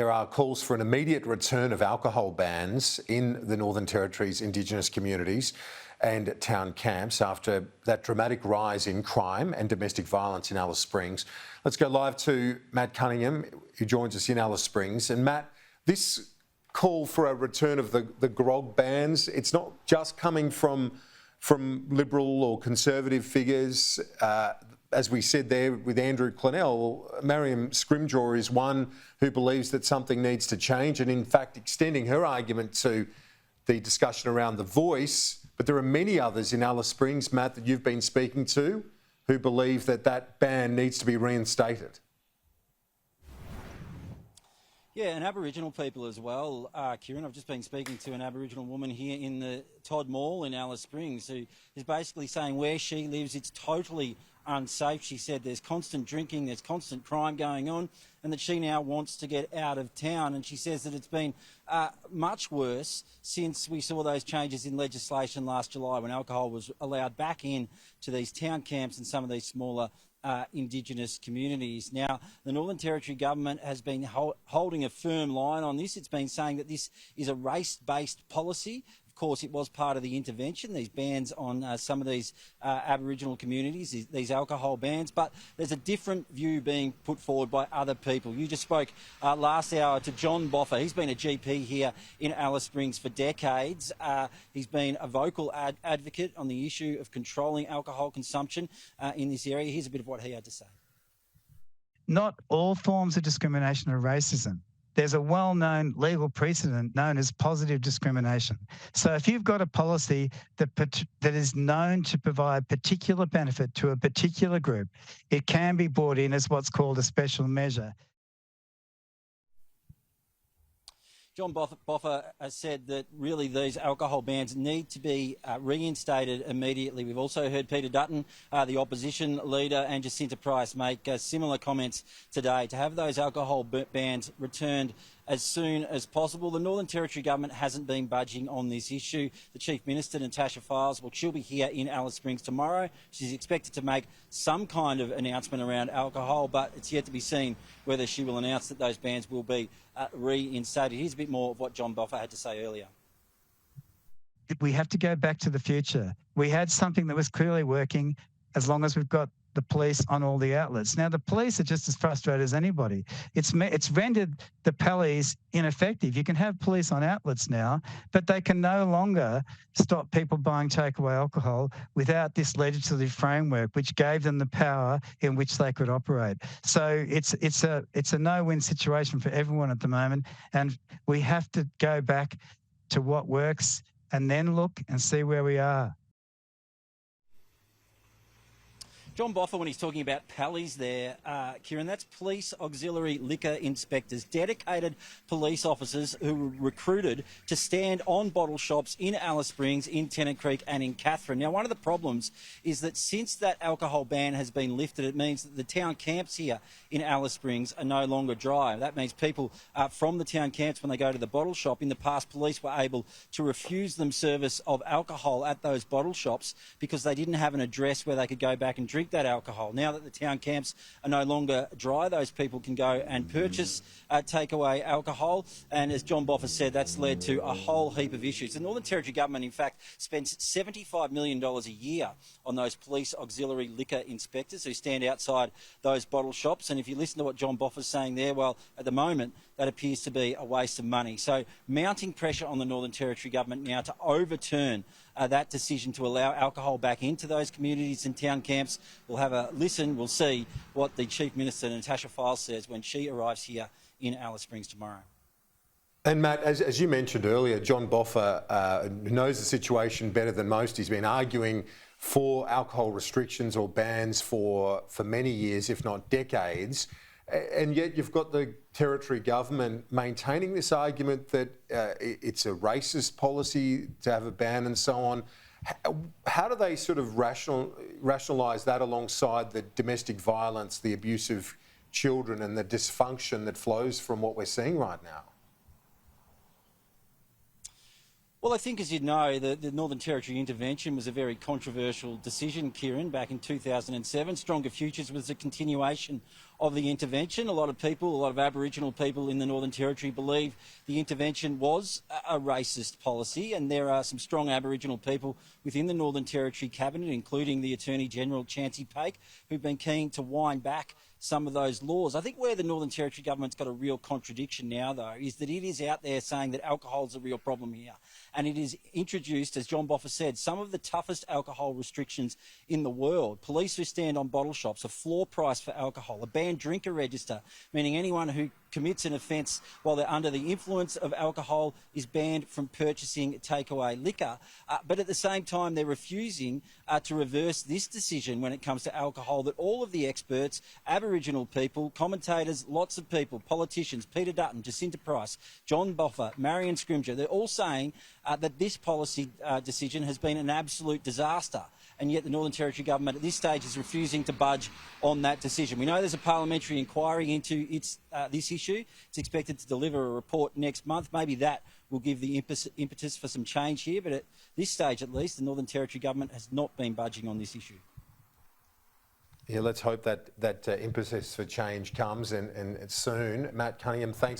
There are calls for an immediate return of alcohol bans in the Northern Territory's Indigenous communities and town camps after that dramatic rise in crime and domestic violence in Alice Springs. Let's go live to Matt Cunningham, who joins us in Alice Springs. And Matt, this call for a return of the grog bans, it's not just coming from Liberal or Conservative figures. As we said there with Andrew Clennell, Mariam Scrimgeour is one who believes that something needs to change and, in fact, extending her argument to the discussion around the voice. But there are many others in Alice Springs, Matt, that you've been speaking to who believe that that ban needs to be reinstated. Yeah, and Aboriginal people as well, Kieran. I've just been speaking to an Aboriginal woman here in the Todd Mall in Alice Springs who is basically saying where she lives, it's totally unsafe. She said there's constant drinking, there's constant crime going on, and that she now wants to get out of town. And she says that it's been much worse since we saw those changes in legislation last July when alcohol was allowed back in to these town camps and some of these smaller Indigenous communities. Now, the Northern Territory government has been holding a firm line on this. It's been saying that this is a race-based policy. Of course, it was part of the intervention, these bans on some of these Aboriginal communities, these alcohol bans, but there's a different view being put forward by other people. You just spoke last hour to John Boffa. He's been a GP here in Alice Springs for decades. He's been a vocal advocate on the issue of controlling alcohol consumption in this area. Here's a bit of what he had to say. Not all forms of discrimination are racism. There's a well-known legal precedent known as positive discrimination. So if you've got a policy that is known to provide particular benefit to a particular group, it can be brought in as what's called a special measure. John Boffa has said that really these alcohol bans need to be reinstated immediately. We've also heard Peter Dutton, the opposition leader, and Jacinta Price make similar comments today to have those alcohol bans returned as soon as possible. The Northern Territory government hasn't been budging on this issue. The Chief Minister, Natasha Fyles, well, she'll be here in Alice Springs tomorrow. She's expected to make some kind of announcement around alcohol, but it's yet to be seen whether she will announce that those bans will be reinstated. Here's a bit more of what John Boffa had to say earlier. We have to go back to the future. We had something that was clearly working as long as we've got the police on all the outlets. Now, the police are just as frustrated as anybody. It's rendered the pallies ineffective. You can have police on outlets now, but they can no longer stop people buying takeaway alcohol without this legislative framework, which gave them the power in which they could operate. So it's a no-win situation for everyone at the moment, and we have to go back to what works and then look and see where we are. John Boffa, when he's talking about pallies there, Kieran, that's police auxiliary liquor inspectors, dedicated police officers who were recruited to stand on bottle shops in Alice Springs, in Tennant Creek and in Katherine. Now, one of the problems is that since that alcohol ban has been lifted, it means that the town camps here in Alice Springs are no longer dry. That means people from the town camps, when they go to the bottle shop, in the past police were able to refuse them service of alcohol at those bottle shops because they didn't have an address where they could go back and drink that alcohol. Now that the town camps are no longer dry, those people can go and purchase takeaway alcohol, and as John Boffa said, that's led to a whole heap of issues. The Northern Territory government, in fact, spends $75 million a year on those police auxiliary liquor inspectors who stand outside those bottle shops, and if you listen to what John Boffa's saying there, well, at the moment, that appears to be a waste of money. So mounting pressure on the Northern Territory government now to overturn that decision to allow alcohol back into those communities and town camps. We'll have a listen. We'll see what the Chief Minister, Natasha Fyles, says when she arrives here in Alice Springs tomorrow. And Matt, as you mentioned earlier, John Boffa knows the situation better than most. He's been arguing for alcohol restrictions or bans for many years, if not decades. And yet you've got the Territory government maintaining this argument that it's a racist policy to have a ban and so on. How do they sort of rationalise that alongside the domestic violence, the abuse of children and the dysfunction that flows from what we're seeing right now? Well, I think, as you know, the Northern Territory intervention was a very controversial decision, Kieran, back in 2007. Stronger Futures was a continuation of the intervention. A lot of Aboriginal people in the Northern Territory believe the intervention was a racist policy, and there are some strong Aboriginal people within the Northern Territory Cabinet, including the Attorney-General Chancey Paik, who've been keen to wind back some of those laws. I think where the Northern Territory government's got a real contradiction now, though, is that it is out there saying that alcohol is a real problem here. And it is introduced, as John Boffa said, some of the toughest alcohol restrictions in the world. Police who stand on bottle shops, a floor price for alcohol, a banned drinker register, meaning anyone who commits an offence while they're under the influence of alcohol is banned from purchasing takeaway liquor. But at the same time, they're refusing to reverse this decision when it comes to alcohol that all of the experts, Aboriginal people, commentators, lots of people, politicians, Peter Dutton, Jacinta Price, John Boffa, Marion Scrimgeour, they're all saying that this policy decision has been an absolute disaster. And yet the Northern Territory government at this stage is refusing to budge on that decision. We know there's a parliamentary inquiry into this issue. It's expected to deliver a report next month. Maybe that will give the impetus for some change here, but at this stage at least, the Northern Territory government has not been budging on this issue. Yeah, let's hope that impetus for change comes and soon. Matt Cunningham, thanks.